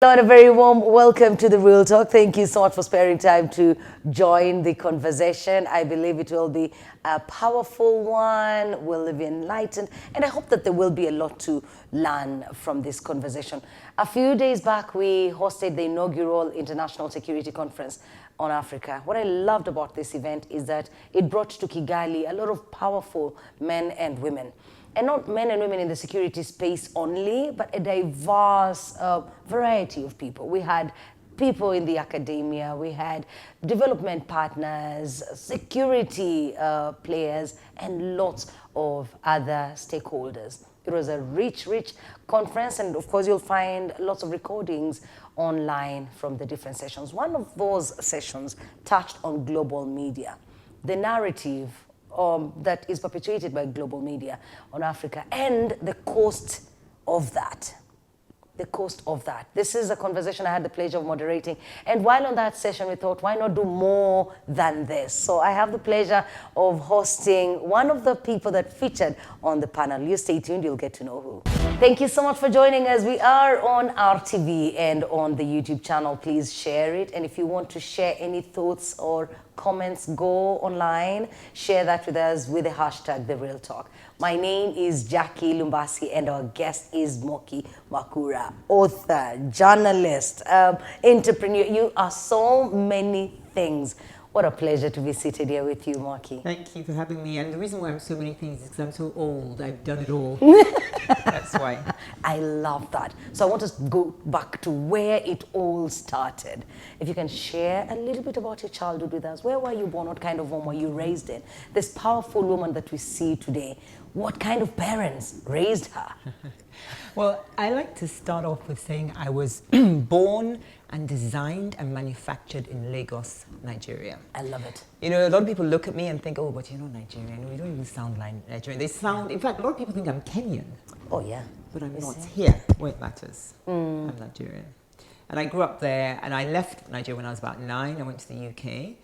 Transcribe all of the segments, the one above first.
Lord, a very warm welcome to the Real Talk. Thank you so much for sparing time to join the conversation. I believe it will be a powerful one, will be enlightened, and I hope that there will be a lot to learn from this conversation. A few days back, we hosted the inaugural International Security Conference on Africa. What I loved about this event is that it brought to Kigali a lot of powerful men and women. And not men and women in the security space only, but a diverse variety of people. We had people in the academia, we had development partners, security players, and lots of other stakeholders. It was a rich conference, and of course you'll find lots of recordings online from the different sessions. One of those sessions touched on global media, the narrative that is perpetuated by global media on Africa and the cost of that. The cost of that. This is a conversation I had the pleasure of moderating. And while on that session, we thought, why not do more than this? So I have the pleasure of hosting one of the people that featured on the panel. You stay tuned, you'll get to know who. Thank you so much for joining us. We are on RTV and on the YouTube channel. Please share it. And if you want to share any thoughts or comments, go online, share that with us with the hashtag The Real Talk. My name is Jackie Lumbasi and our guest is Moky Makura, author, journalist, entrepreneur. You are so many things. What a pleasure to be seated here with you, Moky. Thank you for having me. And the reason why I'm so many things is because I'm so old. I've done it all. That's why. I love that. So I want us to go back to where it all started. If you can share a little bit about your childhood with us. Where were you born? What kind of home were you raised in? This powerful woman that we see today, what kind of parents raised her? Well, I like to start off with saying I was born and designed and manufactured in Lagos, Nigeria. I love it. You know, a lot of people look at me and think, oh, but you're not Nigerian. No, you don't even sound like Nigerian. They sound, in fact, a lot of people think I'm Kenyan. Oh, yeah. But I'm not here where it matters. I'm Nigerian. And I grew up there, and I left Nigeria when I was about 9. I went to the UK.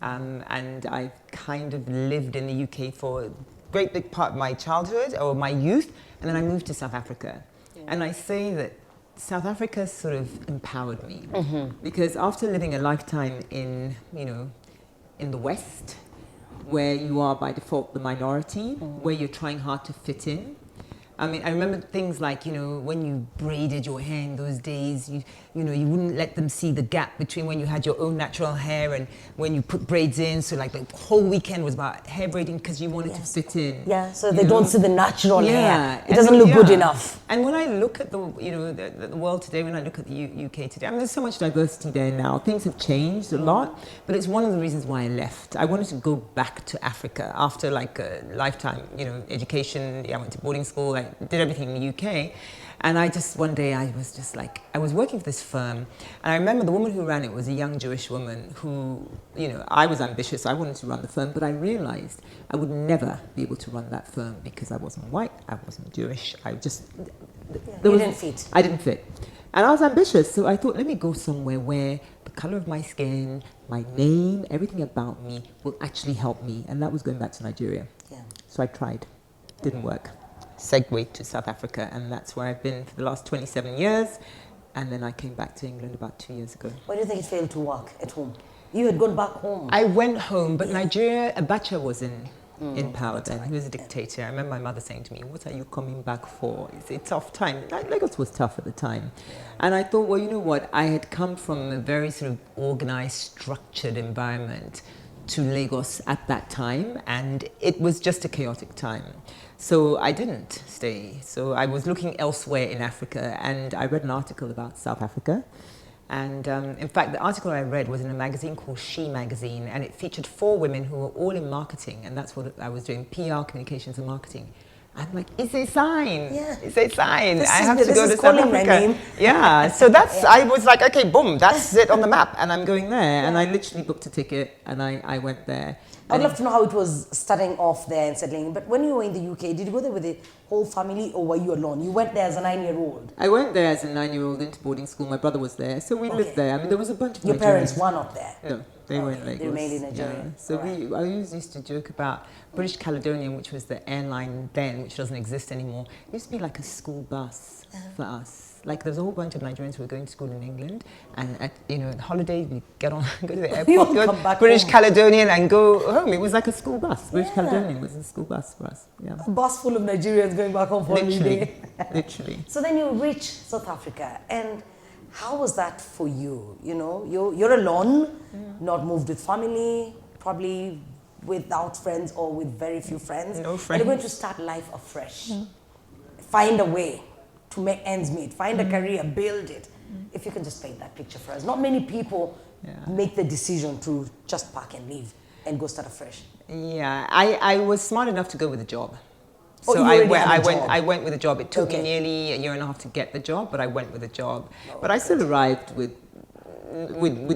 And I kind of lived in the UK for a great big part of my childhood, or my youth, and then I moved to South Africa. Yeah. And I say that South Africa sort of empowered me because after living a lifetime in, you know, in the West, where you are by default the minority, where you're trying hard to fit in. I mean, I remember things like, you know, when you braided your hair in those days, you know, you wouldn't let them see the gap between when you had your own natural hair and when you put braids in. So like the whole weekend was about hair braiding because you wanted to fit in. Yeah, so they don't see the natural hair. It doesn't look good enough. And when I look at the, you know, the world today, when I look at the UK today, I mean, there's so much diversity there now. Things have changed a lot, but it's one of the reasons why I left. I wanted to go back to Africa after like a lifetime, you know, education. I went to boarding school. I did everything in the UK, and I just, one day I was just like, I was working for this firm, and I remember the woman who ran it was a young Jewish woman who, you know, I was ambitious, I wanted to run the firm, but I realized I would never be able to run that firm because I wasn't white, I wasn't Jewish, I just, you didn't fit. I didn't fit. And I was ambitious, so I thought, let me go somewhere where the color of my skin, my name, everything about me will actually help me, and that was going back to Nigeria. Yeah. So I tried, didn't work. Segued to South Africa, and that's where I've been for the last 27 years, and then I came back to England about 2 years ago. Why do you think it failed to work at home? You had gone back home. I went home, but Nigeria, Abacha was in power then. He was a dictator. I remember my mother saying to me, what are you coming back for? It's a tough time. Lagos was tough at the time. And I thought, well, you know what? I had come from a very sort of organized, structured environment to Lagos at that time, and it was just a chaotic time. So I didn't stay. So I was looking elsewhere in Africa, and I read an article about South Africa. And in fact, the article I read was in a magazine called She Magazine, and it featured 4 women who were all in marketing, and that's what I was doing, PR, communications and marketing. I'm like, it's a sign. Yeah. It's a sign. I have to go to South Africa. Yeah. So that's, I was like, okay, boom, that's it on the map. And I'm going there. Yeah. And I literally booked a ticket and I went there. I'd love to know how it was starting off there and settling. But when you were in the UK, did you go there with the whole family or were you alone? You went there as a 9-year-old? I went there as a 9-year-old into boarding school. My brother was there. So we lived there. I mean, there was a bunch of Your parents were not there? No, they were in Lagos. They remained in Nigeria. Yeah. So I always used to joke about British Caledonian, which was the airline then, which doesn't exist anymore. It used to be like a school bus for us. Like there's a whole bunch of Nigerians who were going to school in England, and at holidays we get on, go to the airport, go come back British home. Caledonian and go home. It was like a school bus. British Caledonian was a school bus for us. Yeah. A bus full of Nigerians going back home for holiday. Literally. So then you reach South Africa, and how was that for you? You know, you're alone, not moved with family, probably without friends or with very few friends. No friends. And you're going to start life afresh. Find a way to make ends meet, find a career, build it. If you can just paint that picture for us. Not many people make the decision to just pack and leave and go start afresh. Yeah, I was smart enough to go with a job. Oh, So you already had a job. I went with a job. It took me Okay. nearly a year and a half to get the job, but I went with a job. But I still arrived with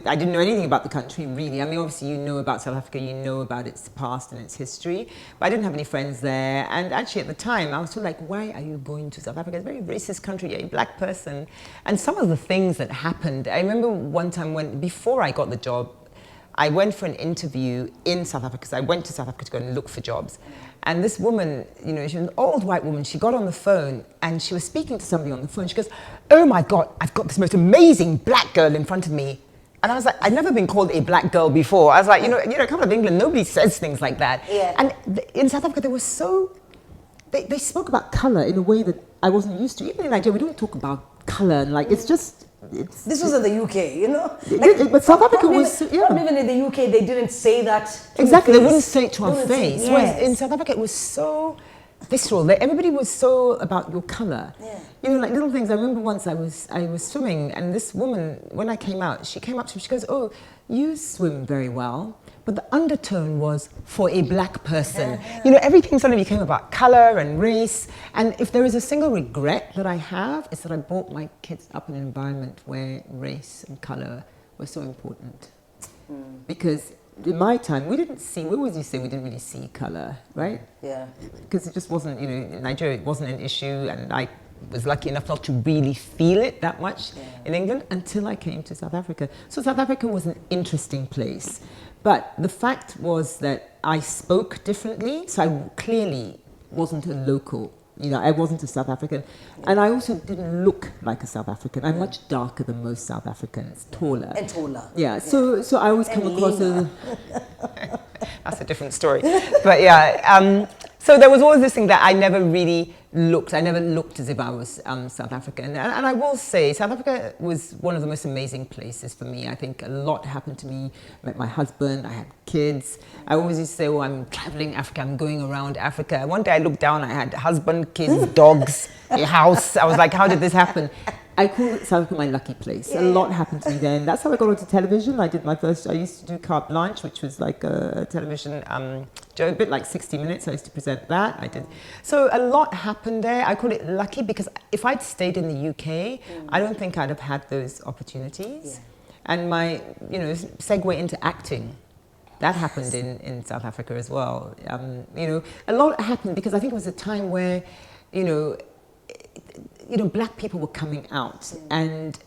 I didn't know anything about the country really. I mean, obviously you know about South Africa, you know about its past and its history, but I didn't have any friends there. And actually at the time I was sort of like, why are you going to South Africa? It's a very racist country, you're a black person. And some of the things that happened, I remember one time before I got the job, I went for an interview in South Africa, because I went to South Africa to go and look for jobs. And this woman, she was an old white woman, she got on the phone and she was speaking to somebody on the phone. She goes, oh my God, I've got this most amazing black girl in front of me. And I was like, I'd never been called a black girl before. I was like, come out of England, nobody says things like that. Yeah. And in South Africa, they spoke about color in a way that I wasn't used to. Even in Nigeria, we don't talk about color, and like, This was in the UK, you know? But South Africa was, Not even in the UK, they didn't say that to exactly, the they face. wouldn't say it to our face. Yes. Whereas in South Africa, it was so visceral. Everybody was so about your color. Yeah. Like little things. I remember once I was swimming, and this woman, when I came out, she came up to me, she goes, oh, you swim very well. But the undertone was for a black person. Everything suddenly became about color and race. And if there is a single regret that I have, it's that I brought my kids up in an environment where race and color were so important. Because in my time, we always used to say we didn't really see color, right? Yeah. Because it just wasn't, in Nigeria, it wasn't an issue, and I was lucky enough not to really feel it that much in England until I came to South Africa. So South Africa was an interesting place. But the fact was that I spoke differently, so I clearly wasn't a local. I wasn't a South African. And I also didn't look like a South African. I'm much darker than most South Africans, taller. And taller. Yeah, so I always come across as... That's a different story. But yeah, so there was always this thing that I never looked as if I was South African. And I will say, South Africa was one of the most amazing places for me. I think a lot happened to me. I met my husband, I had kids. I always used to say, oh, I'm traveling Africa, I'm going around Africa. One day I looked down, I had husband, kids, dogs, a house. I was like, how did this happen? I call South Africa my lucky place. A lot happened to me then. That's how I got onto television. I used to do Carte Blanche, which was like a television show, a bit like 60 Minutes. I used to present that. I did. So a lot happened there. I call it lucky because if I'd stayed in the UK, I don't think I'd have had those opportunities. And my, segue into acting, that happened in South Africa as well. A lot happened because I think it was a time where, black people were coming out, and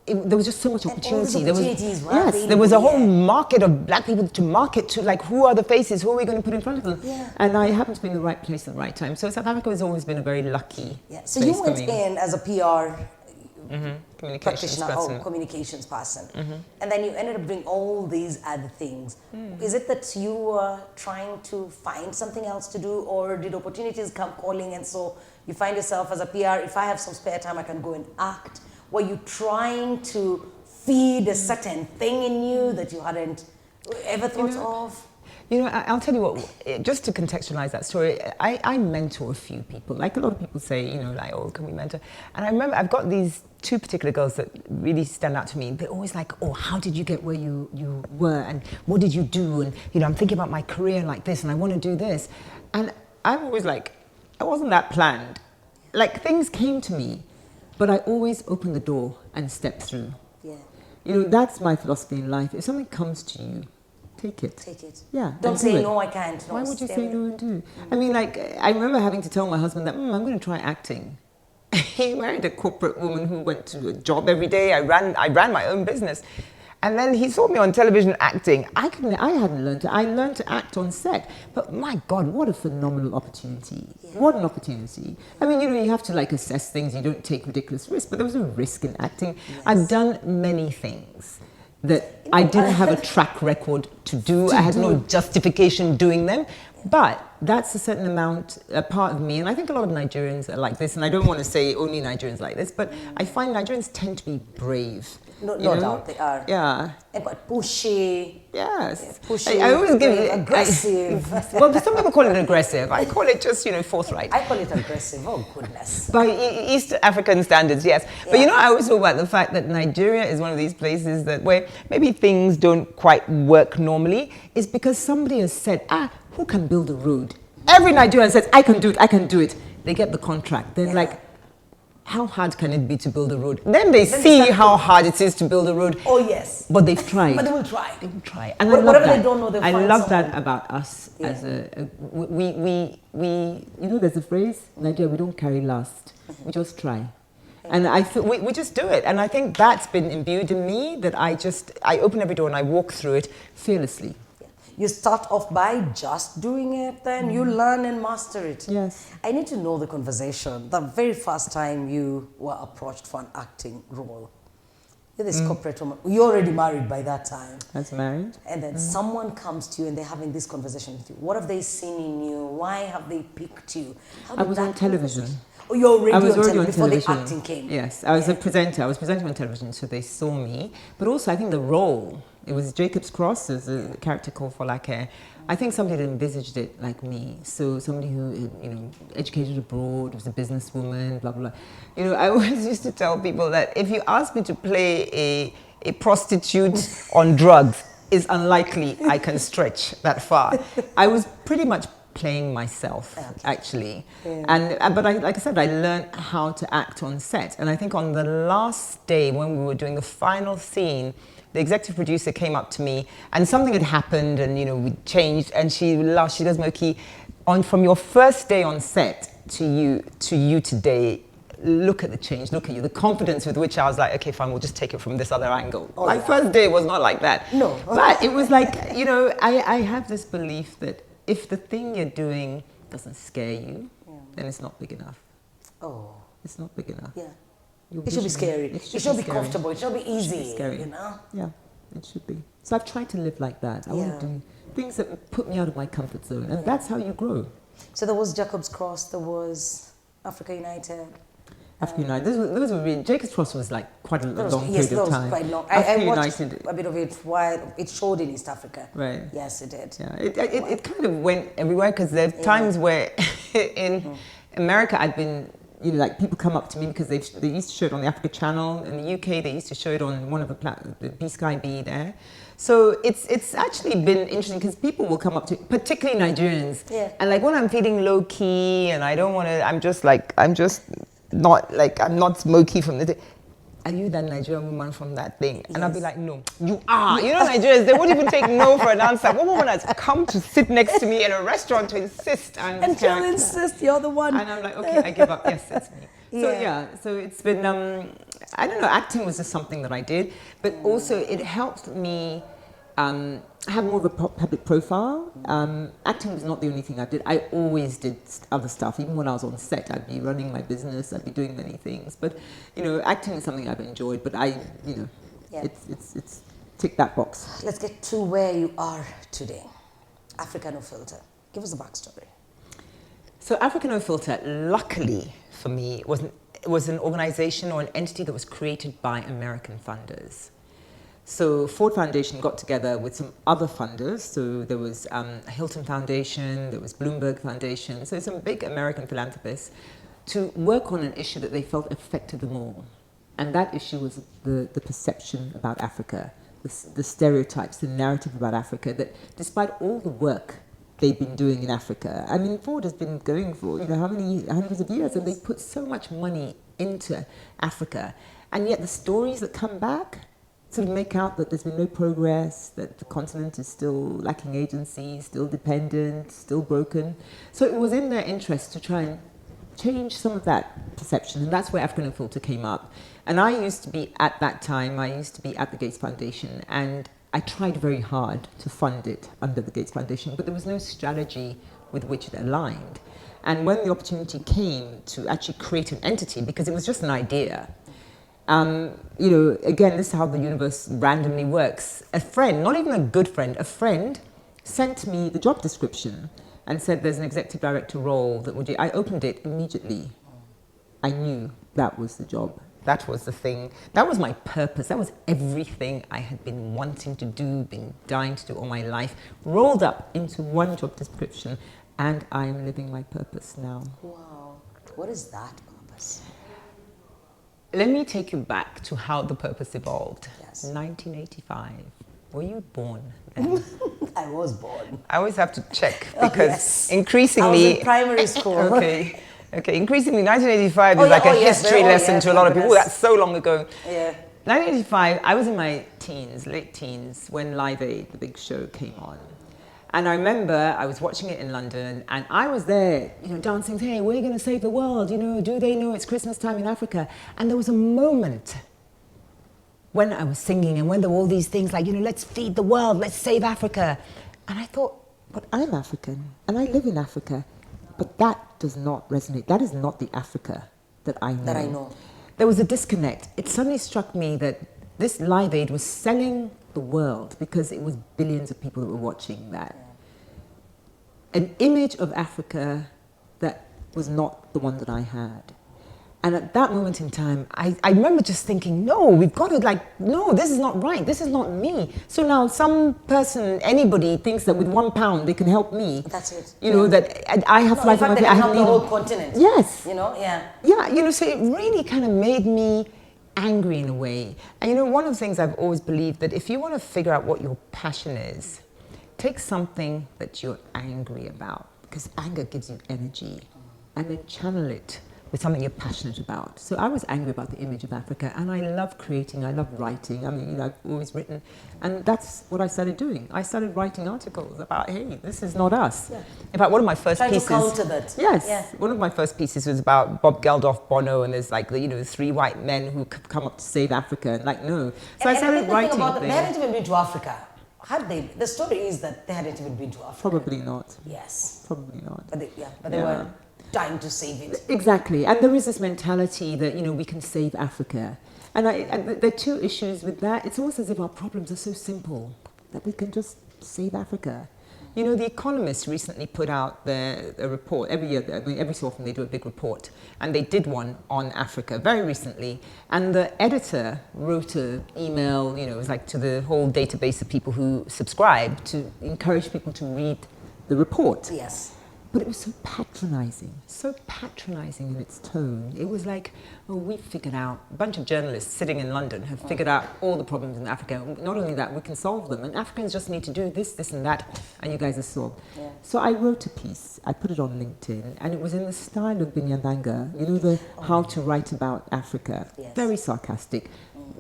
there was just so much opportunity. There was a whole market of black people to market to. Like, who are the faces? Who are we going to put in front of them? Yeah. And I happened to be in the right place at the right time. So South Africa has always been a very lucky. Yeah. So you went in as a PR communications practitioner person. or communications person, and then you ended up doing all these other things. Is it that you were trying to find something else to do, or did opportunities come calling, and so you find yourself as a PR, if I have some spare time, I can go and act? Were you trying to feed a certain thing in you that you hadn't ever thought of? I'll tell you what, just to contextualize that story, I mentor a few people. Like a lot of people say, oh, can we mentor? And I remember I've got these two particular girls that really stand out to me. They're always like, oh, how did you get where you were? And what did you do? And, I'm thinking about my career like this, and I want to do this. And I'm always like, I wasn't that planned. Like, things came to me, but I always opened the door and stepped through. Yeah. That's my philosophy in life. If something comes to you, take it. Take it. Yeah. Don't say, no, I can't. Why would you say no and do? I mean, like, I remember having to tell my husband that, I'm going to try acting. He married a corporate woman who went to a job every day. I ran my own business. And then he saw me on television acting. I hadn't learned to. I learned to act on set. But my God, what a phenomenal opportunity. Yeah. What an opportunity. I mean, you have to like assess things. You don't take ridiculous risks, but there was no risk in acting. Yes. I've done many things that I didn't have a track record to do. I had no justification doing them. But that's a certain amount, a part of me, and I think a lot of Nigerians are like this, and I don't want to say only Nigerians like this, but I find Nigerians tend to be brave. No doubt, they are. Yeah. And quite pushy. Yes. Yeah, pushy. I always give it aggressive. Well, some people call it aggressive. I call it just, forthright. I call it aggressive. Oh, goodness. By East African standards, yes. Yeah. But I always talk about the fact that Nigeria is one of these places that where maybe things don't quite work normally, is because somebody has said, who can build a road? Every Nigerian says, I can do it, I can do it. They get the contract. They're like, how hard can it be to build a road? Then they see how hard it is to build a road. Oh, yes. But they've tried. But they will try. They will try. And whatever they don't know, they'll find I love someone. that about us as we there's a phrase, Nigeria, we don't carry last. We just try. And I feel we just do it. And I think that's been imbued in me, that I open every door and I walk through it fearlessly. You start off by just doing it, then you learn and master it. Yes. I need to know the conversation. The very first time you were approached for an acting role. You're this corporate woman. You're already married by that time. I was married. And then someone comes to you and they're having this conversation with you. What have they seen in you? Why have they picked you? I was on television. Oh, you're already I was on already on before television. the acting came. Yes, I was a presenter. I was presenting on television, so they saw me. But also, I think the role, it was Jacob's Cross, there's a character called Folake. I think somebody had envisaged it like me. So somebody who, educated abroad, was a businesswoman, blah, blah, blah. I always used to tell people that if you ask me to play a prostitute on drugs, it's unlikely I can stretch that far. I was pretty much playing myself, actually. Yeah. But like I said, I learned how to act on set. And I think on the last day when we were doing the final scene, the executive producer came up to me and something had happened and, we changed, and she laughed. She goes, Moky, from your first day on set to you today, look at the change, look at you, the confidence with which I was like, okay, fine, we'll just take it from this other angle. My first day was not like that. No. But it was like, I have this belief that if the thing you're doing doesn't scare you, then it's not big enough. Oh. It's not big enough. Yeah. It should be scary. It should be comfortable. It should be easy. It should be scary. Yeah, it should be. So I've tried to live like that. I want to do things that put me out of my comfort zone. And that's how you grow. So there was Jacob's Cross, there was Africa United. Africa United. Those were really, Jacob's Cross was like quite a long period of time. Quite long. Africa I watched United, a bit of it while it showed in East Africa. Right. Yes, it did. Yeah, it kind of went everywhere, because there are times where in America I've been, like people come up to me because they used to show it on the Africa Channel. In the UK, they used to show it on one of the B-Sky B there. So it's actually been interesting, because people will come up to, particularly Nigerians, and like when I'm feeling low key and I don't want to, I'm not smoky from the day. Are you that Nigerian woman from that thing? And I'll be like, no, you are. Nigerians, they won't even take no for an answer. One woman has come to sit next to me in a restaurant to insist. And she'll insist you're the one. And I'm like, okay, I give up. Yes, it's me. So it's been, I don't know, acting was just something that I did. But also it helped me have more of a public profile. Acting was not the only thing I did. I always did other stuff. Even when I was on set, I'd be running my business, I'd be doing many things. But, acting is something I've enjoyed, but it's tick that box. Let's get to where you are today. Africa No Filter. Give us a backstory. So Africa No Filter, luckily for me, was an organization or an entity that was created by American funders. So Ford Foundation got together with some other funders. So there was Hilton Foundation, there was Bloomberg Foundation. So some big American philanthropists to work on an issue that they felt affected them all. And that issue was the perception about Africa, the stereotypes, the narrative about Africa, that despite all the work they've been doing in Africa, I mean, Ford has been going for, how many hundreds of years, and they put so much money into Africa. And yet the stories that come back sort of make out that there's been no progress, that the continent is still lacking agency, still dependent, still broken. So it was in their interest to try and change some of that perception, and that's where Africa No Filter came up. And I used to be, at that time, I used to be at the Gates Foundation, and I tried very hard to fund it under the Gates Foundation, but there was no strategy with which it aligned. And when the opportunity came to actually create an entity, because it was just an idea, you know, again, this is how the universe randomly works. A friend, not even a good friend, a friend sent me the job description and said there's an executive director role that would do. I opened it immediately. I knew that was the job. That was the thing. That was my purpose. That was everything I had been wanting to do, been dying to do all my life, rolled up into one job description, and I am living my purpose now. Wow. What is that purpose? Let me take you back to how the purpose evolved. Yes. 1985. Were you born then? I was born. I always have to check because yes. increasingly... I was in primary school. Okay. Okay, increasingly 1985 is like a history lesson to a lot of people. That's so long ago. Yeah. 1985, I was in my teens, late teens, when Live Aid, the big show, came on. And I remember I was watching it in London, and I was there, you know, dancing, hey, we're going to save the world, you know, do they know it's Christmas time in Africa? And there was a moment when I was singing and when there were all these things like, you know, let's feed the world, let's save Africa. And I thought, but I'm African, and I live in Africa, but that does not resonate. That is not the Africa that I know. That I know. There was a disconnect. It suddenly struck me that this Live Aid was selling the world because it was billions of people that were watching that. An image of Africa that was not the one that I had. And at that moment in time, I remember just thinking, no, we've got to no, this is not right. This is not me. So now some person, anybody thinks that with £1 they can help me. That's it. You know, that I have in fact, they can help the whole need. continent. Yes. You know, yeah. Yeah, you know, so it really kind of made me angry in a way. And you know, one of the things I've always believed that if you want to figure out what your passion is, take something that you're angry about, because anger gives you energy, and then channel it with something you're passionate about. So I was angry about the image of Africa, and I love creating, I love writing. I mean, you know, I've always written, and that's what I started doing. I started writing articles about, hey, this is not us. Yeah. In fact, one of my first pieces... to counter that. Yes. Yeah. One of my first pieces was about Bob Geldof, Bono, and there's like, you know, 3 white men who come up to save Africa, and like, no. So I started writing things. They hadn't even been to Africa. Had they? The story is that they hadn't even been to Africa. Probably not. Yes. Probably not. But they were dying to save it. Exactly. And there is this mentality that, you know, we can save Africa. And there are 2 issues with that. It's almost as if our problems are so simple that we can just save Africa. You know, The Economist recently put out a report. Every year, I mean, every so often they do a big report. And they did one on Africa very recently. And the editor wrote an email, you know, it was like to the whole database of people who subscribe to encourage people to read the report. Yes. But it was so patronizing in its tone. It was like, oh, we've figured out, a bunch of journalists sitting in London have figured out all the problems in Africa. Not only that, we can solve them. And Africans just need to do this, this, and that, and you guys are solved. Yeah. So I wrote a piece, I put it on LinkedIn, and it was in the style of Binyandanga, you know, how to write about Africa. Yes. Very sarcastic,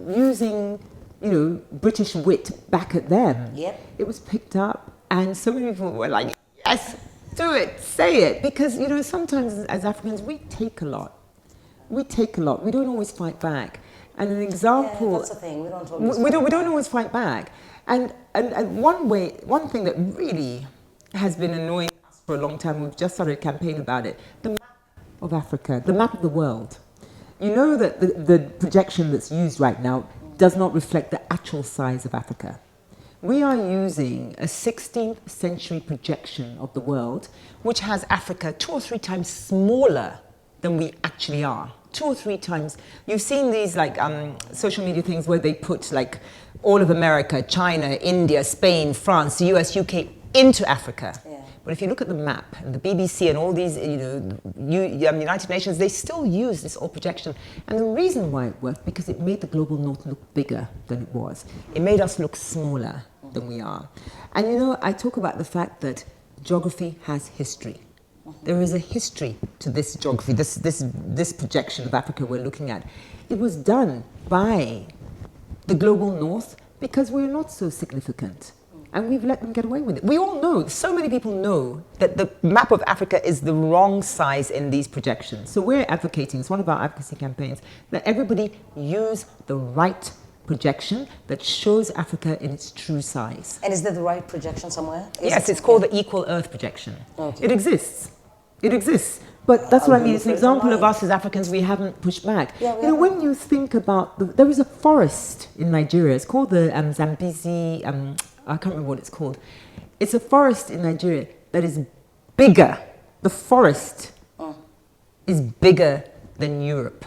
using, you know, British wit back at them. Yep. It was picked up, and so many people were like, yes, do it, say it, because, you know, sometimes as Africans, we take a lot. We take a lot. We don't always fight back. And an example... Yeah, that's the thing. We don't always we don't always fight back. And one thing that really has been annoying us for a long time, we've just started a campaign about it, the map of Africa, the map of the world. You know that the projection that's used right now does not reflect the actual size of Africa. We are using a 16th century projection of the world, which has Africa 2 or 3 times smaller than we actually are. 2 or 3 times. You've seen these like social media things where they put like all of America, China, India, Spain, France, the US, UK into Africa. Yeah. But if you look at the map and the BBC and all these, you know, United Nations, they still use this old projection. And the reason why it worked, because it made the global north look bigger than it was. It made us look smaller than we are. And you know, I talk about the fact that geography has history. There is a history to this geography, this projection of Africa we're looking at. It was done by the global north because we're not so significant. and we've let them get away with it. We all know, so many people know that the map of Africa is the wrong size in these projections. So we're advocating, it's one of our advocacy campaigns, that everybody use the right projection that shows Africa in its true size. And is there the right projection somewhere? Yes, it's called the Equal Earth projection. Okay. It exists. It exists. But that's what I mean. It's an example of us as Africans, we haven't pushed back. Yeah, you know, when you think about, there is a forest in Nigeria. It's called the Zambezi, I can't remember what it's called. It's a forest in Nigeria that is bigger. The forest is bigger than Europe.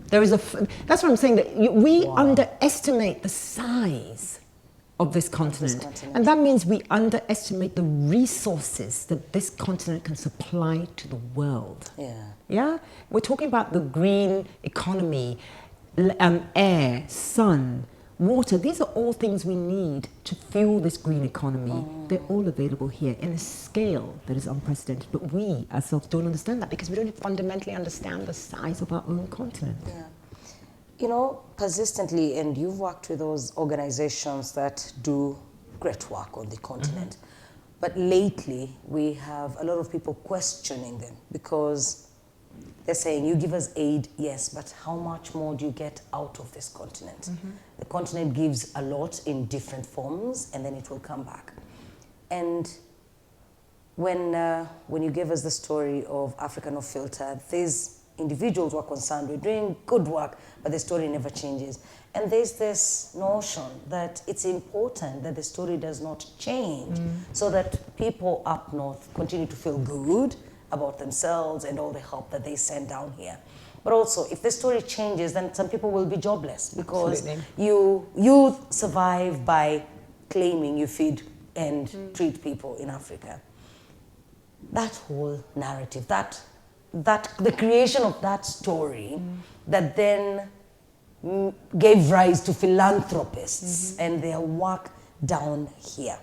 There is that's what I'm saying, that we underestimate the size of this continent. And that means we underestimate the resources that this continent can supply to the world. Yeah? We're talking about the green economy, air, sun, water. These are all things we need to fuel this green economy. They're all available here in a scale that is unprecedented. But we ourselves don't understand that because we don't fundamentally understand the size of our own continent. Yeah. You know, persistently, and you've worked with those organizations that do great work on the continent, but lately we have a lot of people questioning them because they're saying, you give us aid, yes, but how much more do you get out of this continent? The continent gives a lot in different forms, and then it will come back. And when you gave us the story of Africa No Filter, these individuals who are concerned with doing good work, but the story never changes. And there's this notion that it's important that the story does not change so that people up north continue to feel good about themselves and all the help that they send down here. But also, if the story changes, then some people will be jobless because you survive by claiming you feed and treat people in Africa. That whole narrative, the creation of that story that then gave rise to philanthropists and their work down here.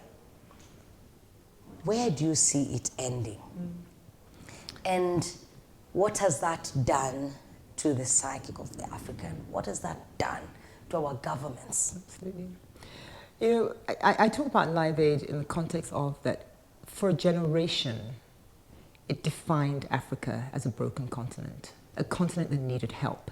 Where do you see it ending? And what has that done to the psychic of the African? What has that done to our governments? Absolutely. You know, I talk about Live Aid in the context of that for a generation, it defined Africa as a broken continent, a continent that needed help.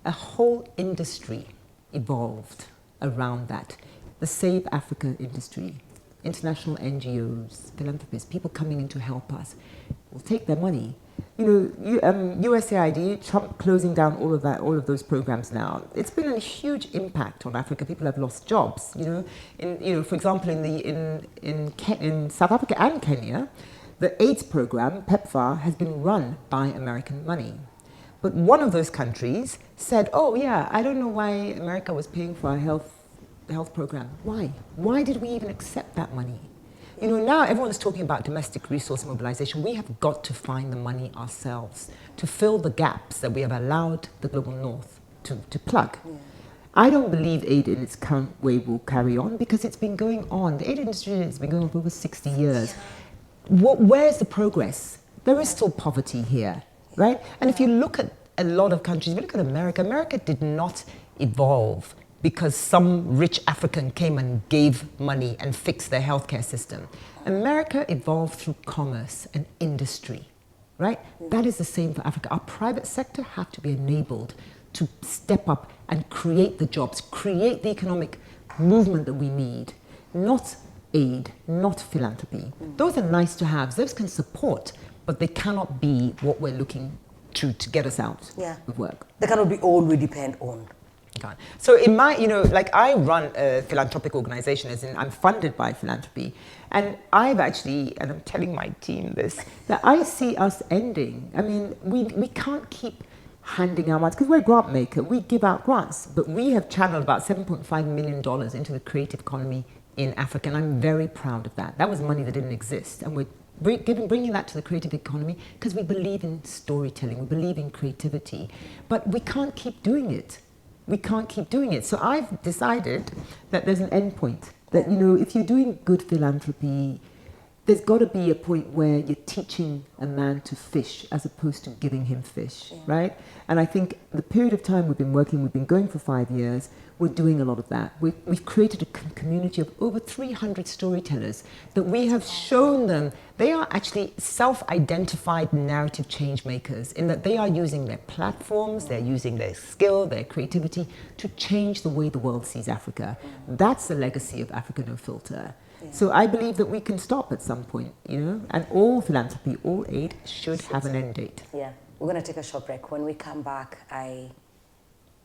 A whole industry evolved around that. The Save Africa industry, international NGOs, philanthropists, people coming in to help us, will take their money. You know, USAID, Trump closing down all of those programs now. It's been a huge impact on Africa. People have lost jobs. You know, for example, in South Africa and Kenya, the AIDS program, PEPFAR, has been run by American money. But one of those countries said, oh yeah, I don't know why America was paying for our health program. Why? Why did we even accept that money? You know, now everyone's talking about domestic resource mobilization. We have got to find the money ourselves to fill the gaps that we have allowed the global north to plug. Yeah. I don't believe aid in its current way will carry on because it's been going on. The aid industry has been going on for over 60 years. Where's the progress? There is still poverty here, right? And if you look at a lot of countries, if you look at America, America did not evolve because some rich African came and gave money and fixed their healthcare system. America evolved through commerce and industry, right? That is the same for Africa. Our private sector have to be enabled to step up and create the jobs, create the economic movement that we need, not aid, not philanthropy. Those are nice to have. Those can support, but they cannot be what we're looking to get us out of work. They cannot be all we depend on. So in my, you know, like I run a philanthropic organization, as in I'm funded by philanthropy. And I've actually, and I'm telling my team this, that I see us ending. I mean, we can't keep handing out grants because we're a grant maker. We give out grants, but we have channeled about $7.5 million into the creative economy in Africa. And I'm very proud of that. That was money that didn't exist. And we're bringing that to the creative economy because we believe in storytelling. We believe in creativity. But we can't keep doing it. We can't keep doing it. So I've decided that there's an end point. That, you know, if you're doing good philanthropy, there's got to be a point where you're teaching a man to fish as opposed to giving him fish, right? And I think the period of time we've been going for 5 years, we're doing a lot of that. We've created a community of over 300 storytellers that we have shown them they are actually self-identified narrative change makers, in that they are using their platforms, they're using their skill, their creativity to change the way the world sees Africa. That's the legacy of Africa No Filter. So I believe that we can stop at some point, and all philanthropy, all aid should have an end date. Yeah, we're going to take a short break. When we come back, I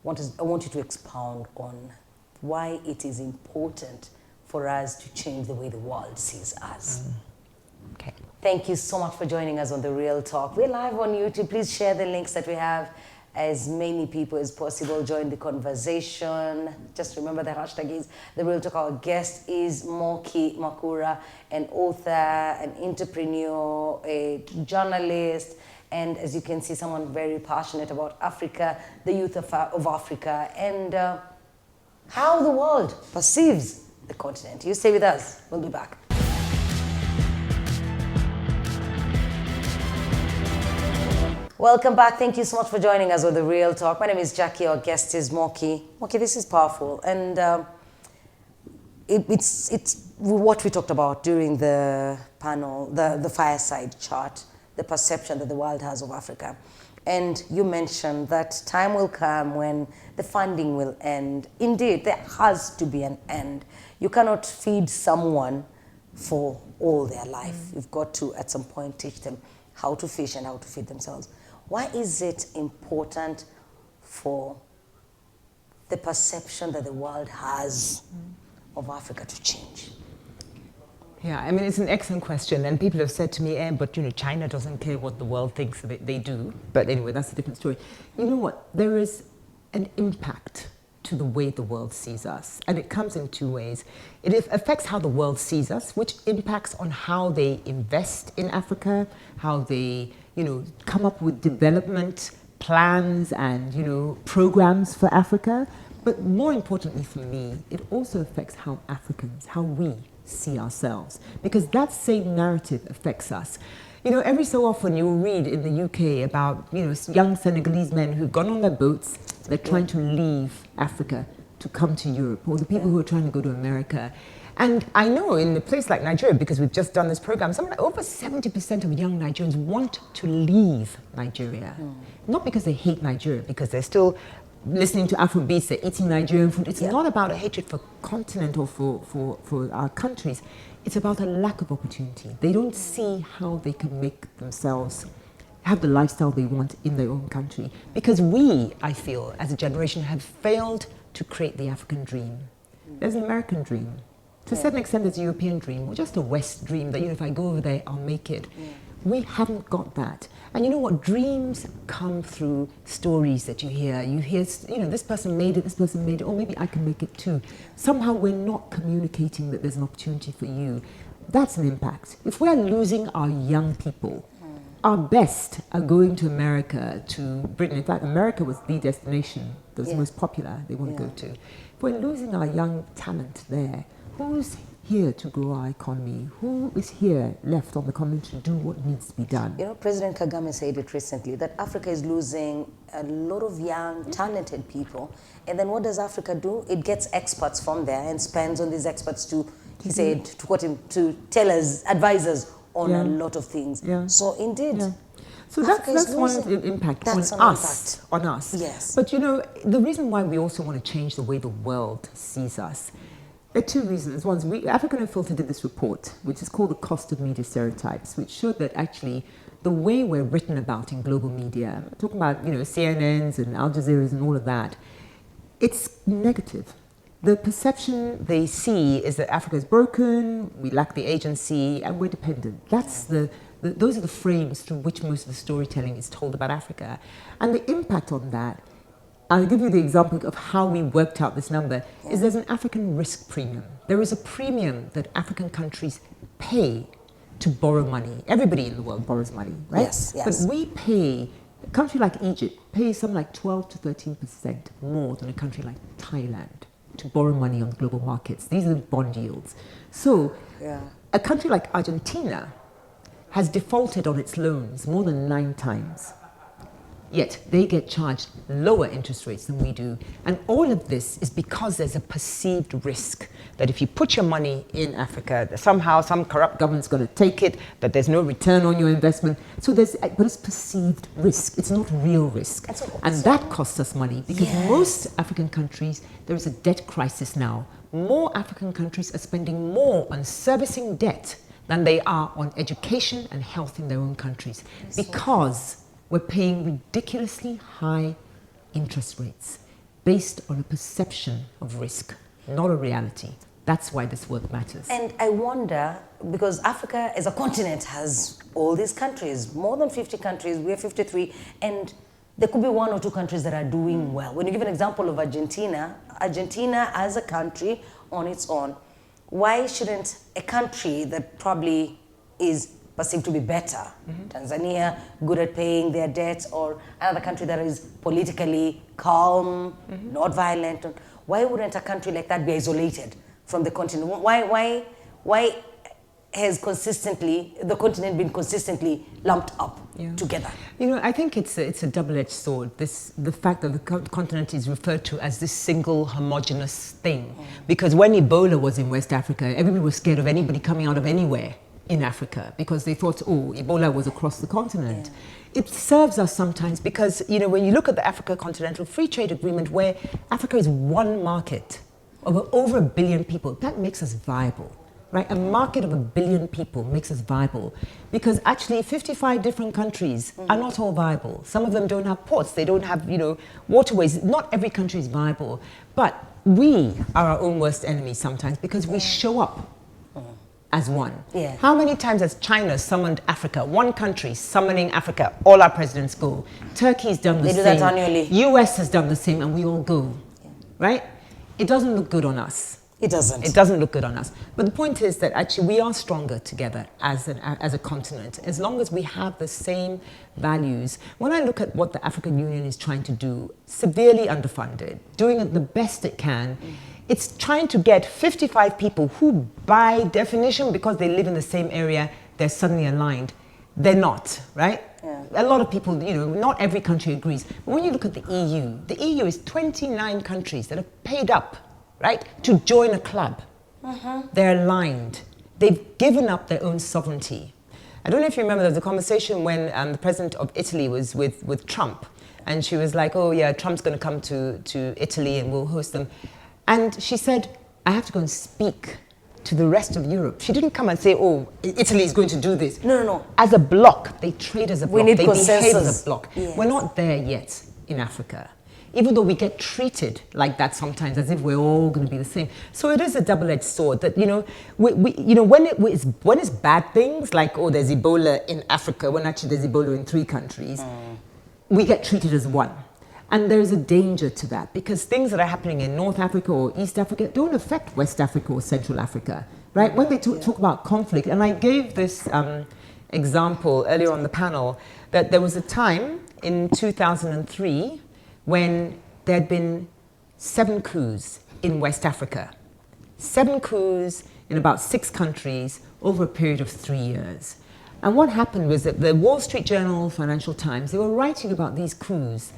want you to expound on why it is important for us to change the way the world sees us. Okay. Thank you so much for joining us on The Real Talk. We're live on YouTube. Please share the links that we have. As many people as possible join the conversation. Just remember the hashtag is The Real Talk. Our guest is Moky Makura, an author, an entrepreneur, a journalist, and as you can see, someone very passionate about Africa, the youth of Africa, and how the world perceives the continent. You stay with us. We'll be back. Welcome back. Thank you so much for joining us on The Real Talk. My name is Jackie. Our guest is Moky. Moky, this is powerful. And it's what we talked about during the panel, the fireside chat, the perception that the world has of Africa. And you mentioned that time will come when the funding will end. Indeed, there has to be an end. You cannot feed someone for all their life. You've got to, at some point, teach them how to fish and how to feed themselves. Why is it important for the perception that the world has of Africa to change? Yeah, I mean, it's an excellent question. And people have said to me, but China doesn't care what the world thinks. They do. But anyway, that's a different story. You know what? There is an impact to the way the world sees us. And it comes in two ways. It affects how the world sees us, which impacts on how they invest in Africa, how they, come up with development plans and, programs for Africa. But more importantly for me, it also affects how Africans, how we see ourselves, because that same narrative affects us. Every so often you'll read in the UK about, young Senegalese men who've gone on their boats, they're trying to leave Africa to come to Europe, or the people who are trying to go to America. And I know in a place like Nigeria, because we've just done this program, over 70% of young Nigerians want to leave Nigeria. Not because they hate Nigeria, because they're still listening to Afrobeats, they're eating Nigerian food. It's not about a hatred for continent or for our countries. It's about a lack of opportunity. They don't see how they can make themselves have the lifestyle they want in their own country. Because we, I feel, as a generation, have failed to create the African dream. There's an American dream. To a certain extent, there's a European dream, or just a West dream that, if I go over there, I'll make it. We haven't got that. And you know what? Dreams come through stories that you hear. You hear, this person made it, or maybe I can make it too. Somehow we're not communicating that there's an opportunity for you. That's an impact. If we're losing our young people, our best are going to America, to Britain. In fact, America was the destination that was most popular they want to go to. If we're losing our young talent there, who's here to grow our economy? Who is here left on the continent to do what needs to be done? President Kagame said it recently, that Africa is losing a lot of young, talented people. And then what does Africa do? It gets experts from there and spends on these experts to, he said, to quote him, to tell us, advise us on a lot of things. So indeed, so that's one impact on us. Yes. But the reason why we also want to change the way the world sees us, there are two reasons. One is Africa No Filter did this report, which is called The Cost of Media Stereotypes, which showed that actually the way we're written about in global media, talking about CNNs and Al Jazeera's and all of that, it's negative. The perception they see is that Africa is broken, we lack the agency, and we're dependent. That's those are the frames through which most of the storytelling is told about Africa. And the impact on that, I'll give you the example of how we worked out this number, is there's an African risk premium. There is a premium that African countries pay to borrow money. Everybody in the world borrows money, right? Yes. But we pay, a country like Egypt pays something like 12 to 13% more than a country like Thailand to borrow money on global markets. These are the bond yields. So a country like Argentina has defaulted on its loans more than 9 times. Yet they get charged lower interest rates than we do. And all of this is because there's a perceived risk that if you put your money in Africa, that somehow some corrupt government's going to take it, that there's no return on your investment. So but it's perceived risk. It's not real risk. And that costs us money because most African countries, there is a debt crisis now. More African countries are spending more on servicing debt than they are on education and health in their own countries because we're paying ridiculously high interest rates based on a perception of risk, not a reality. That's why this work matters. And I wonder, because Africa as a continent has all these countries, more than 50 countries, we're 53, and there could be 1 or 2 countries that are doing well. When you give an example of Argentina, Argentina as a country on its own, why shouldn't a country that probably is perceived to be better, Tanzania, good at paying their debts, or another country that is politically calm, not violent, why wouldn't a country like that be isolated from the continent? Why has the continent been consistently lumped up together? You know, I think it's a double-edged sword. The fact that the continent is referred to as this single homogeneous thing. Because when Ebola was in West Africa, everybody was scared of anybody coming out of anywhere in Africa because they thought, oh, Ebola was across the continent. It serves us sometimes because, you know, when you look at the Africa Continental Free Trade Agreement where Africa is one market of over 1 billion people, that makes us viable, right? A market of 1 billion people makes us viable because actually 55 different countries are not all viable. Some of them don't have ports, they don't have, you know, waterways. Not every country is viable, but we are our own worst enemies sometimes because we show up as one. How many times has China summoned Africa? One country summoning Africa, all our presidents go. Turkey's done the same. They do that annually. US has done the same and we all go, right? It doesn't look good on us. It doesn't. It doesn't look good on us. But the point is that actually we are stronger together as a continent, as long as we have the same values. When I look at what the African Union is trying to do, severely underfunded, doing it the best it can, it's trying to get 55 people who, by definition, because they live in the same area, they're suddenly aligned. They're not, right? A lot of people, you know, not every country agrees. But when you look at the EU is 29 countries that have paid up, right, to join a club. They're aligned. They've given up their own sovereignty. I don't know if you remember, there was a conversation when the president of Italy was with Trump. And she was like, oh yeah, Trump's going to come to Italy and we'll host them. And she said, I have to go and speak to the rest of Europe. She didn't come and say, oh, Italy is going to do this. No. As a bloc, they trade as a bloc. We need they consensus. Behave as a bloc. We're not there yet in Africa. Even though we get treated like that sometimes, as if we're all going to be the same. So it is a double-edged sword that, you know, when it's bad things, like, oh, there's Ebola in Africa, when actually there's Ebola in 3 countries, we get treated as one. And there's a danger to that because things that are happening in North Africa or East Africa don't affect West Africa or Central Africa, right? When they talk about conflict, and I gave this example earlier on the panel, that there was a time in 2003 when there had been 7 coups in West Africa. 7 coups in about 6 countries over a period of 3 years. And what happened was that the Wall Street Journal, Financial Times, they were writing about these coups,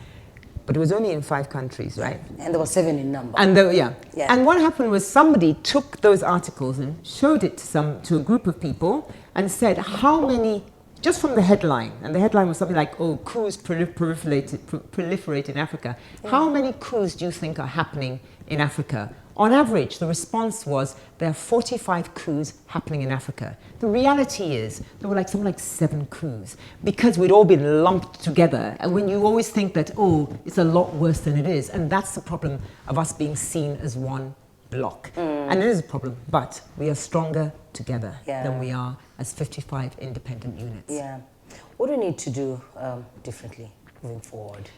but it was only in 5 countries, right? And there were 7 in number. And And what happened was somebody took those articles and showed it to a group of people and said how many, just from the headline, and the headline was something like, oh, coups proliferate in Africa. How many coups do you think are happening in Africa? On average, the response was there are 45 coups happening in Africa. The reality is there were something like 7 coups because we'd all been lumped together. And when you always think that, oh, it's a lot worse than it is, and that's the problem of us being seen as one bloc. And it is a problem, but we are stronger together than we are as 55 independent units. What do we need to do differently moving forward?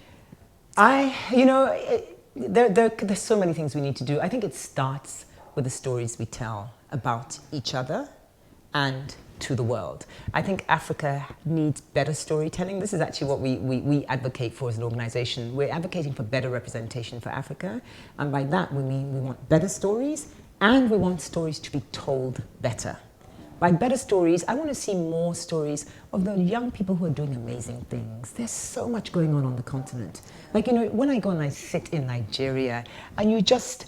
There's so many things we need to do. I think it starts with the stories we tell about each other and to the world. I think Africa needs better storytelling. This is actually what we advocate for as an organization. We're advocating for better representation for Africa. And by that, we mean we want better stories and we want stories to be told better. By better stories, I want to see more stories of the young people who are doing amazing things. There's so much going on the continent. Like, you know, when I go and I sit in Nigeria and you just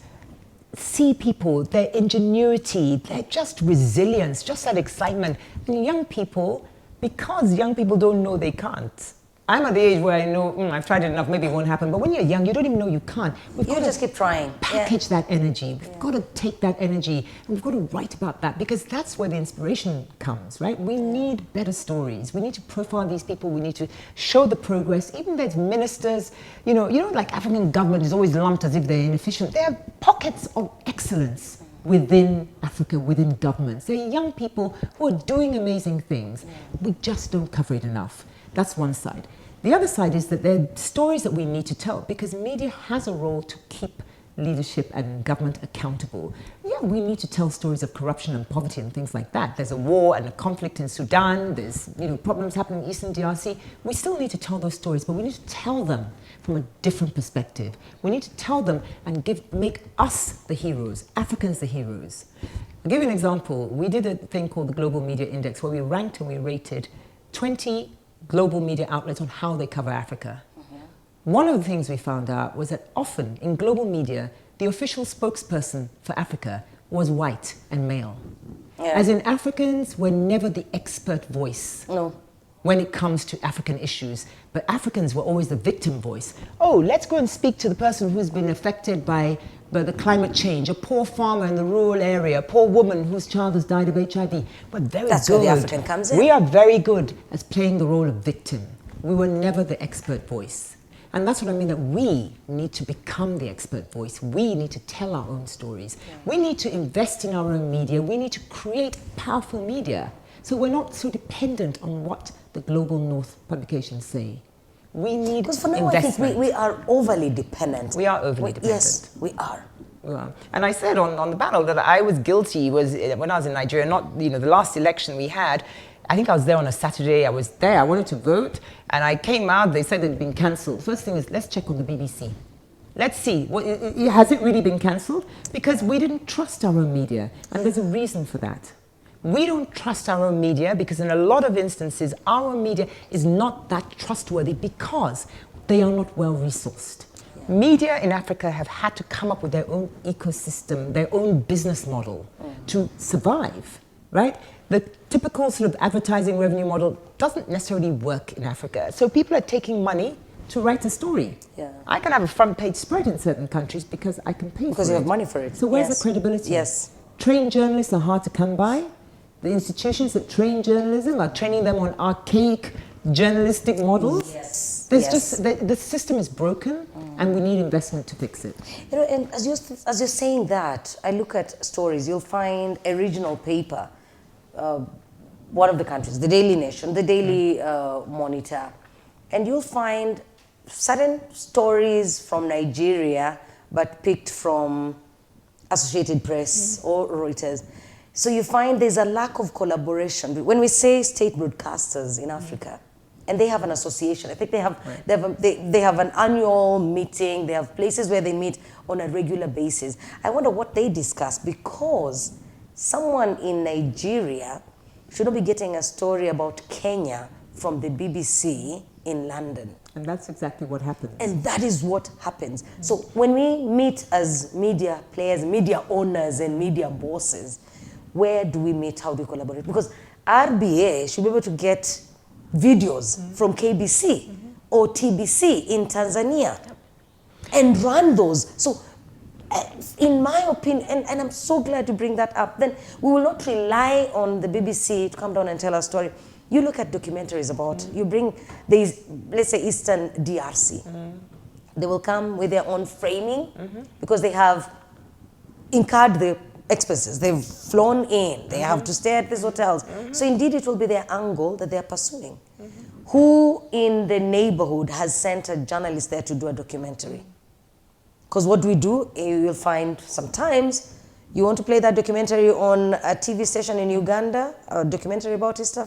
see people, their ingenuity, their just resilience, just that excitement. And young people, because young people don't know they can't. I'm at the age where I know, I've tried it enough, maybe it won't happen. But when you're young, you don't even know you can't. You just keep trying. Package that energy. We've got to take that energy and we've got to write about that because that's where the inspiration comes, right? We need better stories. We need to profile these people. We need to show the progress. Even there's ministers, you know, like African government is always lumped as if they're inefficient. There are pockets of excellence within Africa, within governments. There are young people who are doing amazing things. We just don't cover it enough. That's one side. The other side is that there are stories that we need to tell because media has a role to keep leadership and government accountable. Yeah, we need to tell stories of corruption and poverty and things like that. There's a war and a conflict in Sudan. There's problems happening in Eastern DRC. We still need to tell those stories, but we need to tell them from a different perspective. We need to tell them and make us the heroes, Africans the heroes. I'll give you an example. We did a thing called the Global Media Index where we ranked and we rated 20 global media outlets on how they cover Africa. One of the things we found out was that often in global media, the official spokesperson for Africa was white and male. As in, Africans were never the expert voice when it comes to African issues, but Africans were always the victim voice. Oh, let's go and speak to the person who's been affected by the climate change, a poor farmer in the rural area, a poor woman whose child has died of HIV. We're very good. That's where the African comes in. We are very good at playing the role of victim. We were never the expert voice. And that's what I mean, that we need to become the expert voice. We need to tell our own stories. We need to invest in our own media. We need to create powerful media so we're not so dependent on what the global north publications say. We need because for now investment. I think we are overly dependent. We are overly dependent. Yes, we are. Yeah. And I said on the panel that I was guilty when I was in Nigeria, not the last election we had. I think I was there on a Saturday. I was there. I wanted to vote, and I came out. They said it had been cancelled. First thing is, let's check on the BBC. Let's see. Has it really been cancelled? Because we didn't trust our own media, and there's a reason for that. We don't trust our own media because in a lot of instances, our own media is not that trustworthy because they are not well resourced. Media in Africa have had to come up with their own ecosystem, their own business model to survive, right? The typical sort of advertising revenue model doesn't necessarily work in Africa. So people are taking money to write a story. I can have a front page spread in certain countries because I can pay for it. Because you have money for it. So where's the credibility? Yes. Trained journalists are hard to come by. The institutions that train journalism are training them on archaic journalistic models. Yes. There's just the system is broken, and we need investment to fix it. And as you're saying that, I look at stories. You'll find a regional paper, one of the countries, the Daily Nation, the Daily Monitor, and you'll find certain stories from Nigeria, but picked from Associated Press or Reuters. So you find there's a lack of collaboration. When we say state broadcasters in Africa, and they have an association, I think they have an annual meeting, they have places where they meet on a regular basis. I wonder what they discuss, because someone in Nigeria should not be getting a story about Kenya from the BBC in London. And that's exactly what happens. And that is what happens. So when we meet as media players, media owners and media bosses, where do we meet? How do we collaborate? Because RBA should be able to get videos from KBC or TBC in Tanzania and run those. So in my opinion, and I'm so glad to bring that up, then we will not rely on the BBC to come down and tell our story. You look at documentaries about, you bring these, let's say Eastern DRC. They will come with their own framing because they have incurred the expenses. They've flown in, they have to stay at these hotels. So indeed it will be their angle that they're pursuing. Who in the neighborhood has sent a journalist there to do a documentary? Because what we do, you will find sometimes you want to play that documentary on a TV station in Uganda, a documentary about Eastern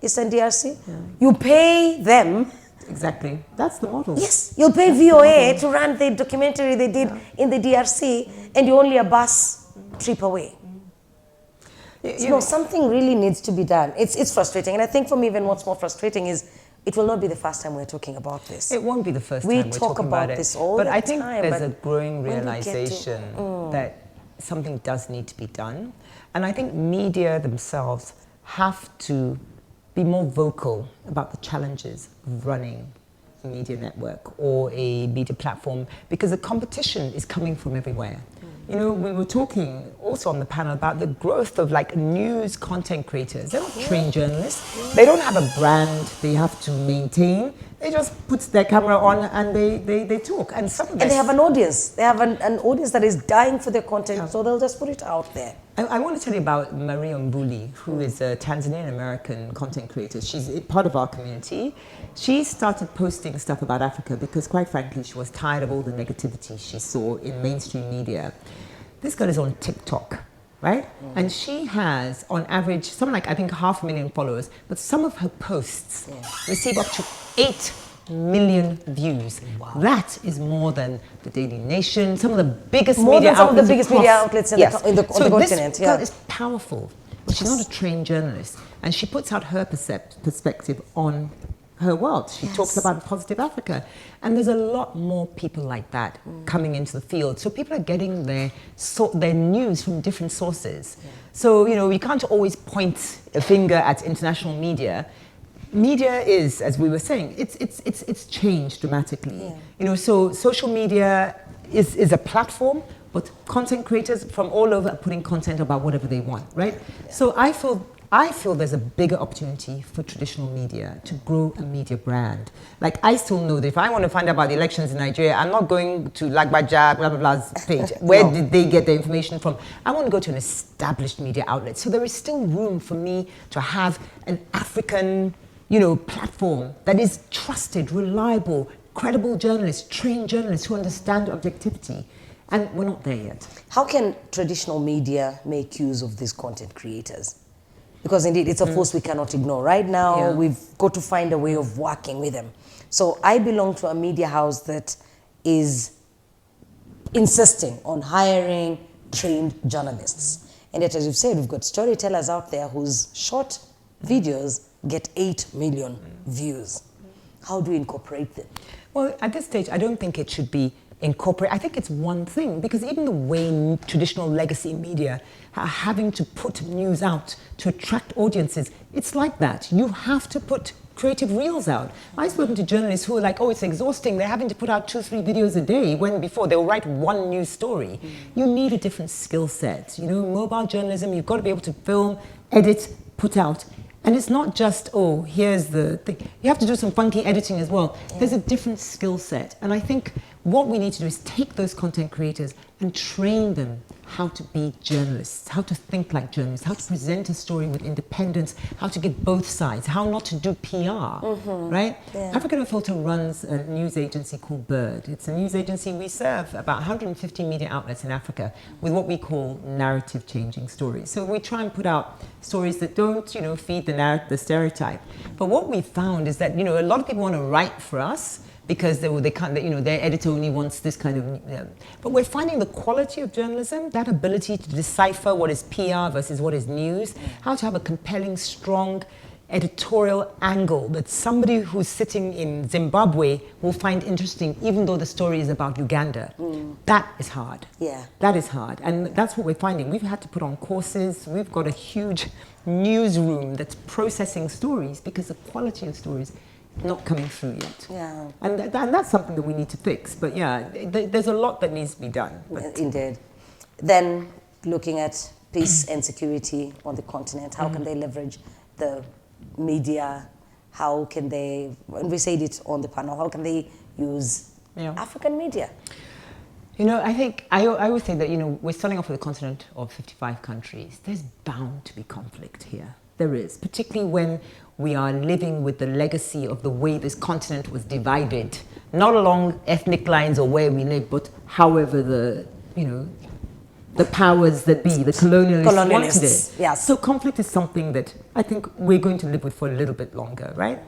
DRC. You pay them. Exactly. That's the model. Yes, you'll pay VOA to run the documentary they did in the DRC, and you're only a bus trip away. Something really needs to be done. It's frustrating. And I think for me, even what's more frustrating is it will not be the first time we're talking about this. It won't be the first time we're talking about it. This all but the I think time, there's a growing realization that something does need to be done. And I think media themselves have to be more vocal about the challenges of running a media network or a media platform, because the competition is coming from everywhere. You know, we were talking also on the panel about the growth of like news content creators. They're not trained journalists. They don't have a brand they have to maintain. They just put their camera on and they talk. And some of and they have an audience. They have an audience that is dying for their content, so they'll just put it out there. I want to tell you about Maria Mbuli, who is a Tanzanian-American content creator. She's part of our community. She started posting stuff about Africa because, quite frankly, she was tired of all the negativity she saw in mainstream media. This girl is on TikTok, right? And she has, on average, something like, I think, 500,000 followers, but some of her posts receive up to 8 million views. Wow. That is more than the Daily Nation, some of the biggest media outlets. More than some of the biggest media outlets on the continent. This girl is powerful, but she's not a trained journalist. And she puts out her perspective on her world. She talks about positive Africa. And there's a lot more people like that coming into the field. So people are getting their news from different sources. So, you know, you can't always point a finger at international media. Media is, as we were saying, it's changed dramatically. You know, so social media is a platform, but content creators from all over are putting content about whatever they want, right? So I feel there's a bigger opportunity for traditional media to grow a media brand. Like, I still know that if I want to find out about the elections in Nigeria, I'm not going to Lagbaja, blah, blah, blah's page. Where did they get the information from? I want to go to an established media outlet. So there is still room for me to have an African, you know, platform that is trusted, reliable, credible journalists, trained journalists who understand objectivity. And we're not there yet. How can traditional media make use of these content creators? Because indeed, it's a force we cannot ignore. Right now, we've got to find a way of working with them. So I belong to a media house that is insisting on hiring trained journalists. And yet, as you've said, we've got storytellers out there whose short videos get 8 million views. How do we incorporate them? Well, at this stage, I don't think it should be incorporated. I think it's one thing, because even the way traditional legacy media are having to put news out to attract audiences, it's like that. You have to put creative reels out. I've spoken to journalists who are like, oh, it's exhausting. They're having to put out 2-3 videos a day, when before they'll write one news story. You need a different skill set. You know, mobile journalism, you've got to be able to film, edit, put out. And it's not just, oh, here's the thing. You have to do some funky editing as well. There's a different skill set. And I think what we need to do is take those content creators and train them how to be journalists, how to think like journalists, how to present a story with independence, how to get both sides, how not to do PR, right? Africa No Filter runs a news agency called Bird. It's a news agency. We serve about 150 media outlets in Africa with what we call narrative-changing stories. So we try and put out stories that don't, you know, feed the stereotype. But what we found is that, you know, a lot of people want to write for us, because they can't, you know, their editor only wants this kind of. But we're finding the quality of journalism, that ability to decipher what is PR versus what is news, how to have a compelling, strong editorial angle that somebody who's sitting in Zimbabwe will find interesting, even though the story is about Uganda. That is hard. That is hard. And that's what we're finding. We've had to put on courses. We've got a huge newsroom that's processing stories, because the quality of stories not coming through yet. And that's something that we need to fix. But there's a lot that needs to be done. Indeed. Then, looking at peace and security on the continent, how can they leverage the media? How can they, and we said it on the panel, how can they use African media? You know, I think, I always say that, you know, we're starting off with a continent of 55 countries. There's bound to be conflict here. There is, particularly when we are living with the legacy of the way this continent was divided, not along ethnic lines or where we live, but however the powers that be, the colonialists wanted it. So conflict is something that I think we're going to live with for a little bit longer, right?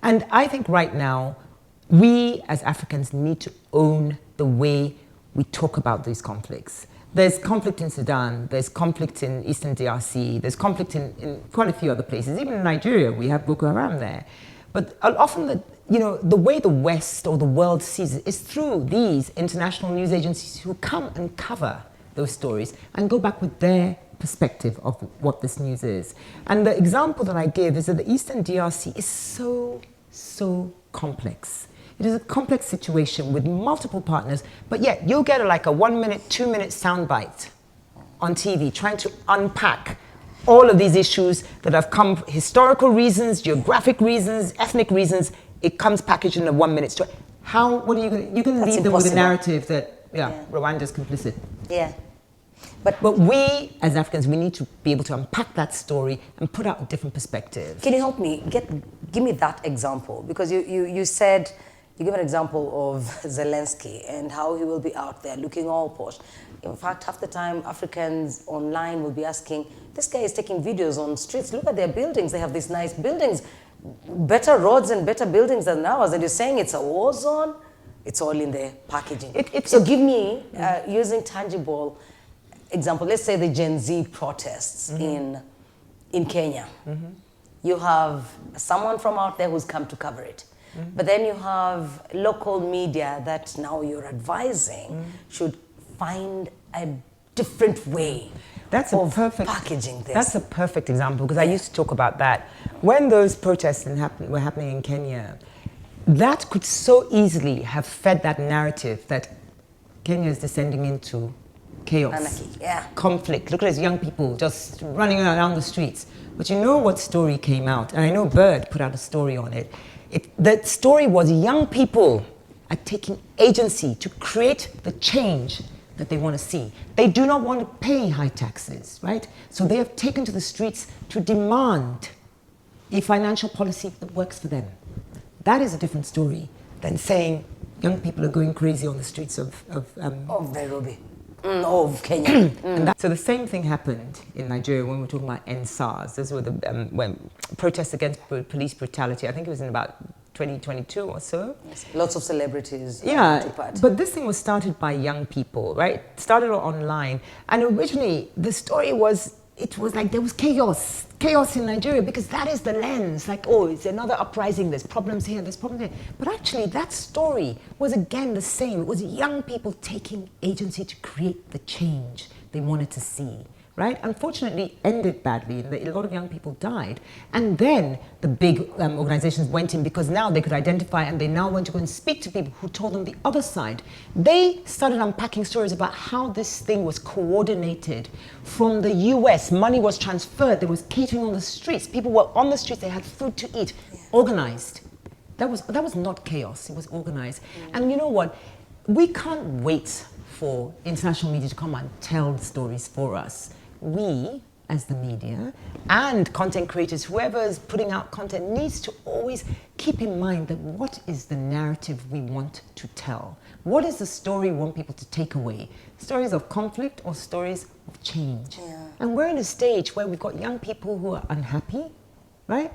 And I think right now, we as Africans need to own the way we talk about these conflicts. There's conflict in Sudan, there's conflict in Eastern DRC, there's conflict in quite a few other places. Even in Nigeria, we have Boko Haram there. But often, the way the West or the world sees it is through these international news agencies who come and cover those stories and go back with their perspective of what this news is. And the example that I give is that the Eastern DRC is so complex. It is a complex situation with multiple partners, but yet you'll get like a 1 minute, 2 minute soundbite on TV trying to unpack all of these issues that have come, historical reasons, geographic reasons, ethnic reasons. It comes packaged in a 1 minute story. What are you going to, you're going to leave them with a narrative that, Rwanda is complicit. Yeah. But we, as Africans, we need to be able to unpack that story and put out different perspectives. Can you help me? Give me that example. Because you said, you give an example of Zelensky and how he will be out there looking all posh. In fact, half the time, Africans online will be asking, this guy is taking videos on streets. Look at their buildings. They have these nice buildings, better roads and better buildings than ours. And you're saying it's a war zone? It's all in the packaging. So give me, using tangible example, let's say the Gen Z protests in Kenya. You have someone from out there who's come to cover it. But then you have local media that now you're advising should find a different way of packaging this. That's a perfect example, because I used to talk about that. When those protests were happening in Kenya, that could so easily have fed that narrative that Kenya is descending into chaos, anarchy, conflict. Look at these young people just running around the streets. But you know what story came out? And I know Bird put out a story on it. The story was young people are taking agency to create the change that they want to see. They do not want to pay high taxes, right? So they have taken to the streets to demand a financial policy that works for them. That is a different story than saying young people are going crazy on the streets of Nairobi. Of Kenya. So the same thing happened in Nigeria when we were talking about NSARS. Those were the when protests against police brutality. I think it was in about 2022 or so. Yes. Lots of celebrities. But this thing was started by young people, right? Started online, and originally the story was, it was like there was chaos in Nigeria, because that is the lens, like, oh, it's another uprising, there's problems here, there's problems there. But actually that story was again the same. It was young people taking agency to create the change they wanted to see, right? Unfortunately, ended badly, and a lot of young people died. And then the big organizations went in, because now they could identify, and they now went to go and speak to people who told them the other side. They started unpacking stories about how this thing was coordinated from the US. Money was transferred, there was catering on the streets. People were on the streets, they had food to eat, organized. That was not chaos, it was organized. And you know what? We can't wait for international media to come and tell stories for us. We, as the media, and content creators, whoever is putting out content, needs to always keep in mind that what is the narrative we want to tell? What is the story we want people to take away? Stories of conflict or stories of change? And we're in a stage where we've got young people who are unhappy, right?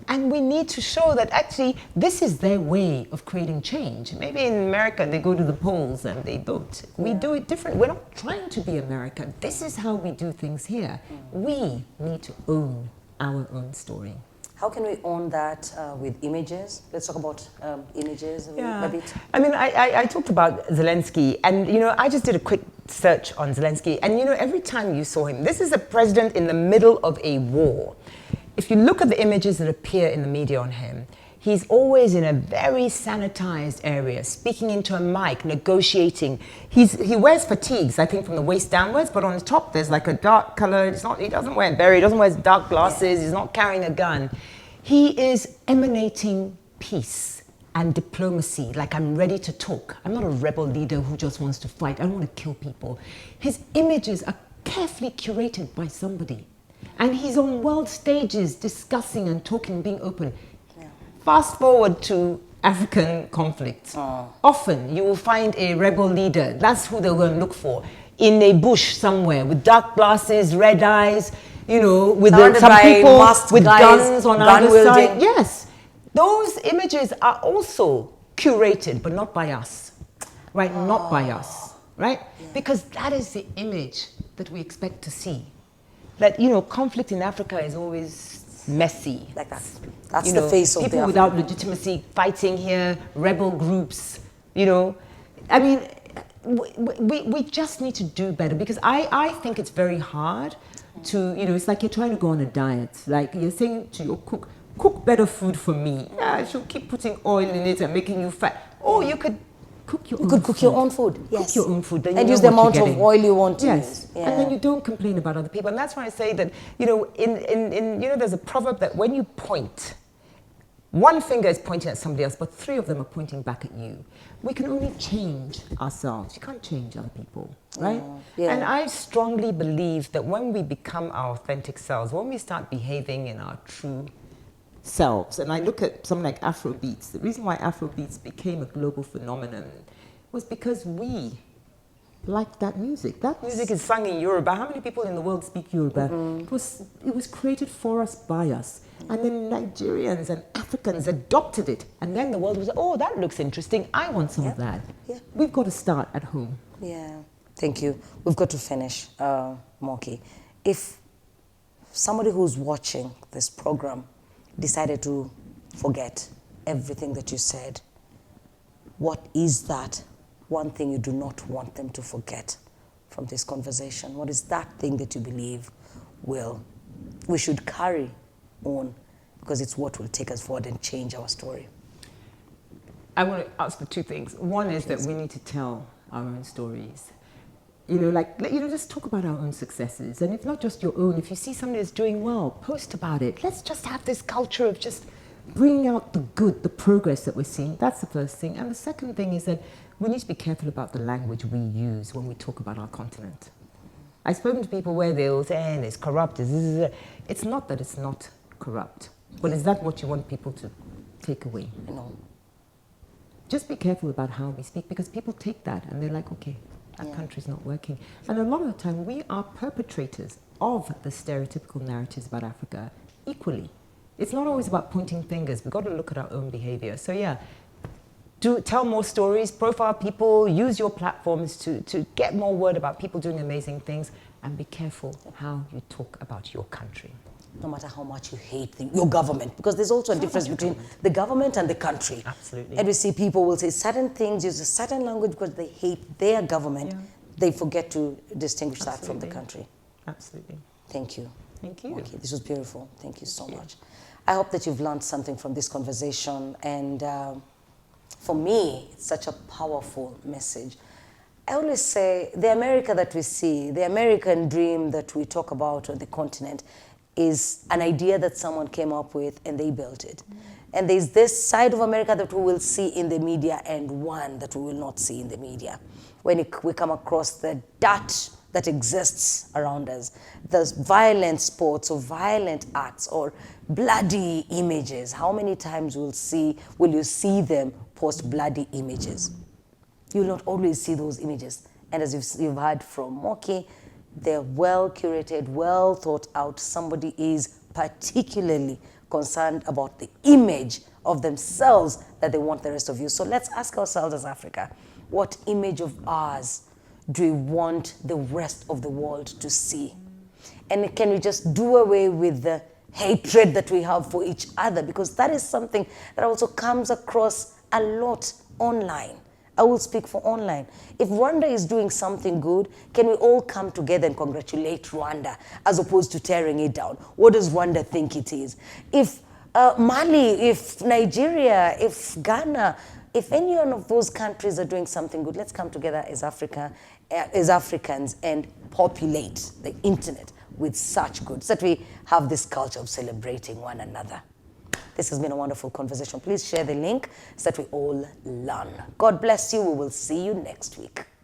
And we need to show that actually this is their way of creating change. Maybe in America they go to the polls and they vote. We do it different. We're not trying to be America. This is how we do things here. We need to own our own story. How can we own that with images? Let's talk about images a bit. I mean, I talked about Zelensky, and I just did a quick search on Zelensky, and every time you saw him, this is a president in the middle of a war. If you look at the images that appear in the media on him, he's always in a very sanitized area, speaking into a mic, negotiating. He wears fatigues, I think, from the waist downwards, but on the top there's like a dark color. He doesn't wear berry, he doesn't wear dark glasses, he's not carrying a gun. He is emanating peace and diplomacy, like, I'm ready to talk. I'm not a rebel leader who just wants to fight. I don't want to kill people. His images are carefully curated by somebody. And he's on world stages discussing and talking, being open. Fast forward to African conflicts. Often you will find a rebel leader. That's who they're going to look for. In a bush somewhere with dark glasses, red eyes, with some people with guns on either side. Yes. Those images are also curated, but not by us. Right? Not by us. right? Because that is the image that we expect to see. That, conflict in Africa is always messy. Like that. That's the face of the people without legitimacy fighting here, rebel groups, I mean, we just need to do better, because I think it's very hard to, it's like you're trying to go on a diet. Like you're saying to your cook better food for me. Yeah, she'll keep putting oil in it and making you fat. Oh, you could cook your own food. Yes. Cook your own food. Then and use the amount of oil you want to use. Yeah. And then you don't complain about other people. And that's why I say that, there's a proverb that when you point, one finger is pointing at somebody else, but 3 of them are pointing back at you. We can only change ourselves. You can't change other people, right? Yeah. And I strongly believe that when we become our authentic selves, when we start behaving in our true selves, and I look at something like Afrobeats, the reason why Afrobeats became a global phenomenon was because we liked that music. That music is sung in Yoruba. How many people in the world speak Yoruba? It was created for us, by us. And then Nigerians and Africans adopted it. And then the world was, oh, that looks interesting. I want some of that. Yeah. We've got to start at home. Yeah. Thank you. We've got to finish, Moky. If somebody who's watching this program decided to forget everything that you said, what is that one thing you do not want them to forget from this conversation? What is that thing that you believe we should carry on, because it's what will take us forward and change our story? I want to ask for 2 things. One is that we need to tell our own stories. Just talk about our own successes. And if not just your own, if you see somebody that's doing well, post about it. Let's just have this culture of just bringing out the good, the progress that we're seeing. That's the first thing. And the second thing is that we need to be careful about the language we use when we talk about our continent. I've spoken to people where they'll say, it's corrupt. It's not that it's not corrupt. But is that what you want people to take away? No. Just be careful about how we speak, because people take that and they're like, okay, our country's not working. And a lot of the time, we are perpetrators of the stereotypical narratives about Africa equally. It's not always about pointing fingers. We've got to look at our own behavior. So yeah, tell more stories, profile people, use your platforms to get more word about people doing amazing things, and be careful how you talk about your country. No matter how much you hate your government, because there's also a difference between the government and the country. Absolutely. And we see people will say certain things, use a certain language because they hate their government. Yeah. They forget to distinguish that from the country. Absolutely. Thank you. Thank you. Okay, this was beautiful. Thank you so much. I hope that you've learned something from this conversation. And for me, it's such a powerful message. I always say the America that we see, the American dream that we talk about on the continent, is an idea that someone came up with and they built it. And there's this side of America that we will see in the media and one that we will not see in the media. When we come across the dirt that exists around us, the violent sports or violent acts or bloody images, how many times will you see them post bloody images? You will not always see those images. And as you've heard from Moky, they're well curated, well thought out. Somebody is particularly concerned about the image of themselves that they want the rest of you. So let's ask ourselves as Africa, what image of ours do we want the rest of the world to see? And can we just do away with the hatred that we have for each other? Because that is something that also comes across a lot online. I will speak for online. If Rwanda is doing something good, can we all come together and congratulate Rwanda as opposed to tearing it down? What does Rwanda think it is? If Mali, if Nigeria, if Ghana, if any one of those countries are doing something good, let's come together as Africans and populate the internet with such good, so that we have this culture of celebrating one another. This has been a wonderful conversation. Please share the link so that we all learn. God bless you. We will see you next week.